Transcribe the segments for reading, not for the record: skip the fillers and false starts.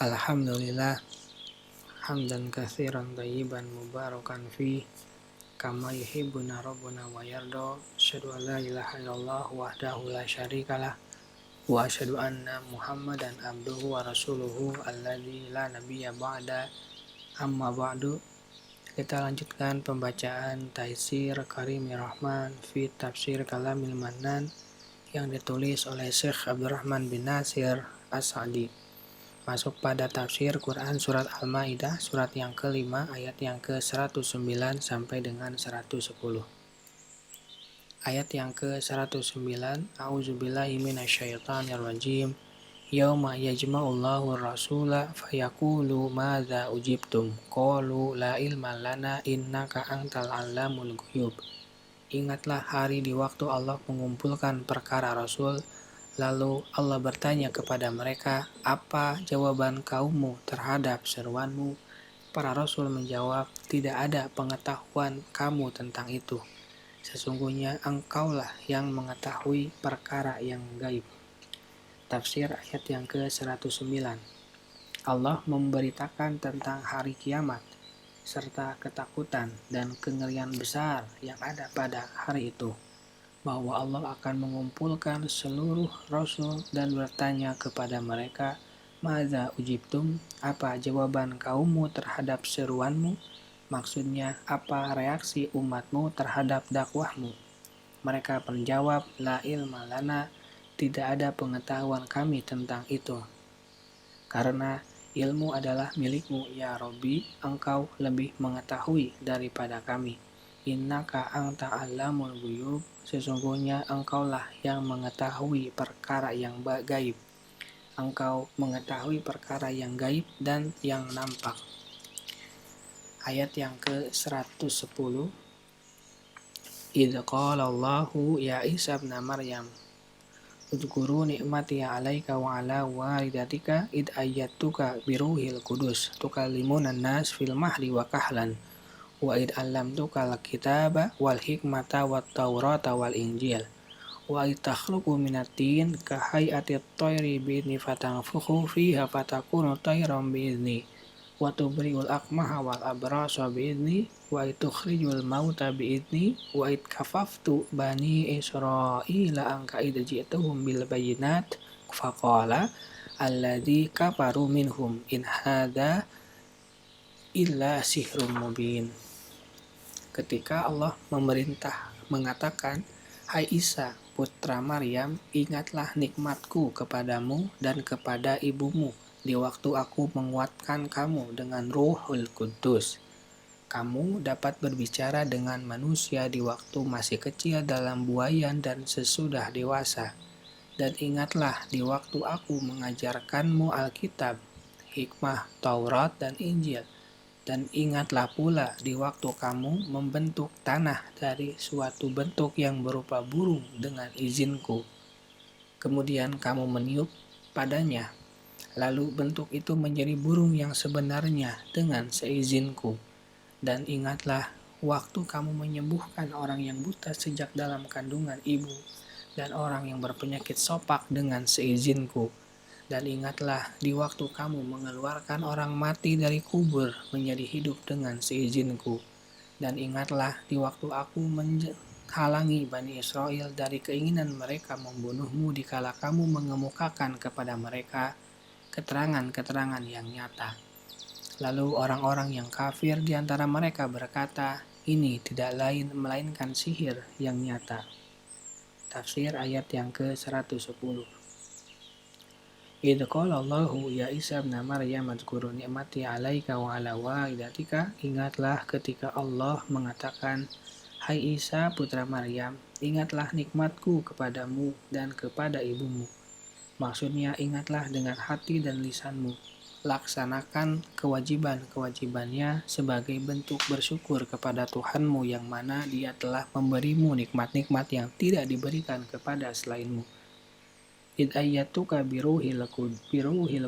Alhamdulillah hamdan katsiran thayyiban mubarakan fi kama yuhibbuna rabbuna wa yarda. Asyhadu an la ilaha illallah wahdahu la syarikalah wa asyhadu anna Muhammadan abduhu wa rasuluhu alladzi la nabiyya ba'da. Amma ba'du. Kita lanjutkan pembacaan Taisir Karimir Rahman fi Tafsir Kalamil Mannan yang ditulis oleh Syekh Abdurrahman bin Nasir As-Sa'di. Masuk pada tafsir Quran surat Al-Maidah surat yang kelima ayat yang ke-109 sampai dengan 110. Ayat yang ke-109, A'udzubillahi minasyaitonirrajim. Yauma yajma'ullahu ar-rasula fayaqulu madza ujibtum qalu la ilma lana innaka antal allamul ghuyub. Ingatlah hari di waktu Allah mengumpulkan perkara Rasul. Lalu Allah bertanya kepada mereka, apa jawaban kaummu terhadap seruanmu? Para Rasul menjawab, tidak ada pengetahuan kamu tentang itu. Sesungguhnya engkaulah yang mengetahui perkara yang gaib. Tafsir ayat yang ke-109. Allah memberitakan tentang hari kiamat, serta ketakutan dan kengerian besar yang ada pada hari itu. Bahwa Allah akan mengumpulkan seluruh Rasul dan bertanya kepada mereka, Madza ujibtum, apa jawaban kaummu terhadap seruanmu? Maksudnya, apa reaksi umatmu terhadap dakwahmu? Mereka menjawab, la ilma lana, tidak ada pengetahuan kami tentang itu. Karena ilmu adalah milikmu, ya Rabbi, engkau lebih mengetahui daripada kami. Innaka anta allamul ghuyub, sesungguhnya engkaulah yang mengetahui perkara yang gaib. Engkau mengetahui perkara yang gaib dan yang nampak. Ayat yang ke-110. Idz qala Allahu ya Isa ibn Maryam Udhkuru ni'mati 'alaika wa 'ala walidatika id ayyatuka biruhil qudus tukallimunan nas fil mahdi wa kahlan wa id 'allamtuka al-kitaba wal hikmata wat taurata wal injil wa id takhluqu minatin ka hay'atit tayri bi idzni fatanfukhu fiha fatakunu tayran bi idzni wa tubri'ul akmaha wal abrasa bi idzni wa id tukhrijul mauta bi idzni wa id kafaftu bani Israila anka id ji'tuhum bil bayyinat faqala alladzi kafaru minhum in hadza illa sihrun mubin. Ketika Allah mengatakan, Hai Isa, putra Maryam, ingatlah nikmatku kepadamu dan kepada ibumu di waktu aku menguatkan kamu dengan Ruhul Qudus. Kamu dapat berbicara dengan manusia di waktu masih kecil dalam buayan dan sesudah dewasa. Dan ingatlah di waktu aku mengajarkanmu Alkitab, hikmah, Taurat, dan Injil. Dan ingatlah pula di waktu kamu membentuk tanah dari suatu bentuk yang berupa burung dengan izinku. Kemudian kamu meniup padanya. Lalu bentuk itu menjadi burung yang sebenarnya dengan seizinku. Dan ingatlah waktu kamu menyembuhkan orang yang buta sejak dalam kandungan ibu dan orang yang berpenyakit sopak dengan seizinku. Dan ingatlah di waktu kamu mengeluarkan orang mati dari kubur menjadi hidup dengan seizinku. Dan ingatlah di waktu aku menghalangi Bani Israel dari keinginan mereka membunuhmu dikala kamu mengemukakan kepada mereka keterangan-keterangan yang nyata. Lalu orang-orang yang kafir di antara mereka berkata, ini tidak lain melainkan sihir yang nyata. Tafsir ayat yang ke-110. Idz qala Allahu ya Isa ibn Maryam udhkuru ni'mati 'alaika wa 'ala walidatika. Ingatlah ketika Allah mengatakan, Hai Isa putra Maryam, ingatlah nikmatku kepadamu dan kepada ibumu. Maksudnya ingatlah dengan hati dan lisanmu. Laksanakan kewajiban-kewajibannya sebagai bentuk bersyukur kepada Tuhanmu yang mana Dia telah memberimu nikmat-nikmat yang tidak diberikan kepada selainmu. Id ayyatuka biruhil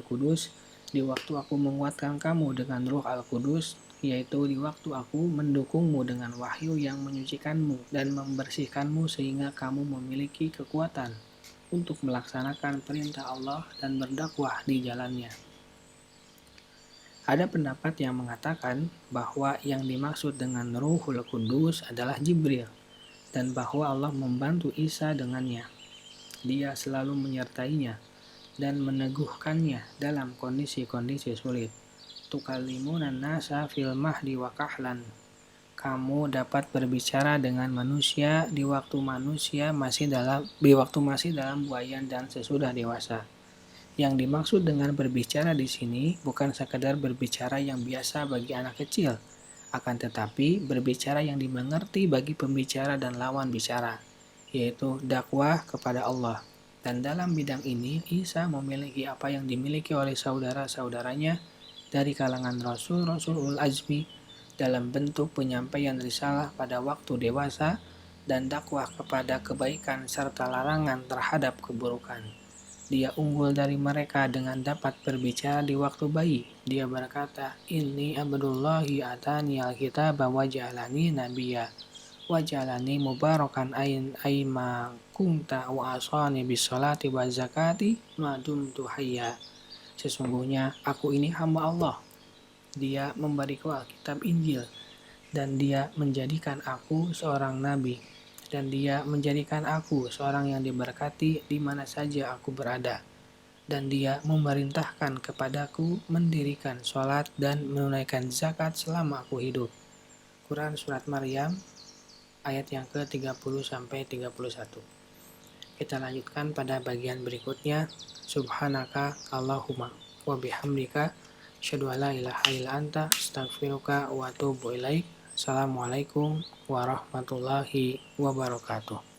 qudus, di waktu aku menguatkan kamu dengan Ruh Al-Qudus, yaitu di waktu aku mendukungmu dengan wahyu yang menyucikanmu dan membersihkanmu sehingga kamu memiliki kekuatan untuk melaksanakan perintah Allah dan berdakwah di jalannya. Ada pendapat yang mengatakan bahwa yang dimaksud dengan Ruhul Kudus adalah Jibril, dan bahwa Allah membantu Isa dengannya. Dia selalu menyertainya dan meneguhkannya dalam kondisi-kondisi sulit. Tukallimunan nasa fil mahdi wa kahlan. Kamu dapat berbicara dengan manusia di waktu masih dalam buayan dan sesudah dewasa. Yang dimaksud dengan berbicara di sini bukan sekadar berbicara yang biasa bagi anak kecil, akan tetapi berbicara yang dimengerti bagi pembicara dan lawan bicara, yaitu dakwah kepada Allah. Dan dalam bidang ini, Isa memiliki apa yang dimiliki oleh saudara-saudaranya dari kalangan Rasul-Rasul Ulul Azmi dalam bentuk penyampaian risalah pada waktu dewasa dan dakwah kepada kebaikan serta larangan terhadap keburukan. Dia unggul dari mereka dengan dapat berbicara di waktu bayi. Dia berkata, "Inni abdullahi atani alkitaba wa ja'alani nabiyya wa ja'alani mubarakan aima kunta wa asani bisolati wa zakati ma dumtu hayya." Sesungguhnya aku ini hamba Allah. Dia memberiku Alkitab Injil, dan dia menjadikan aku seorang nabi, dan dia menjadikan aku seorang yang diberkati di mana saja aku berada, dan dia memerintahkan kepadaku mendirikan sholat dan menunaikan zakat selama aku hidup. Quran Surat Maryam ayat yang ke-30-31. Kita lanjutkan pada bagian berikutnya. Subhanaka Allahumma wa bihamdika asyhadu an la ilaha illa anta astaghfiruka wa atubu ilaik. Assalamualaikum warahmatullahi wabarakatuh.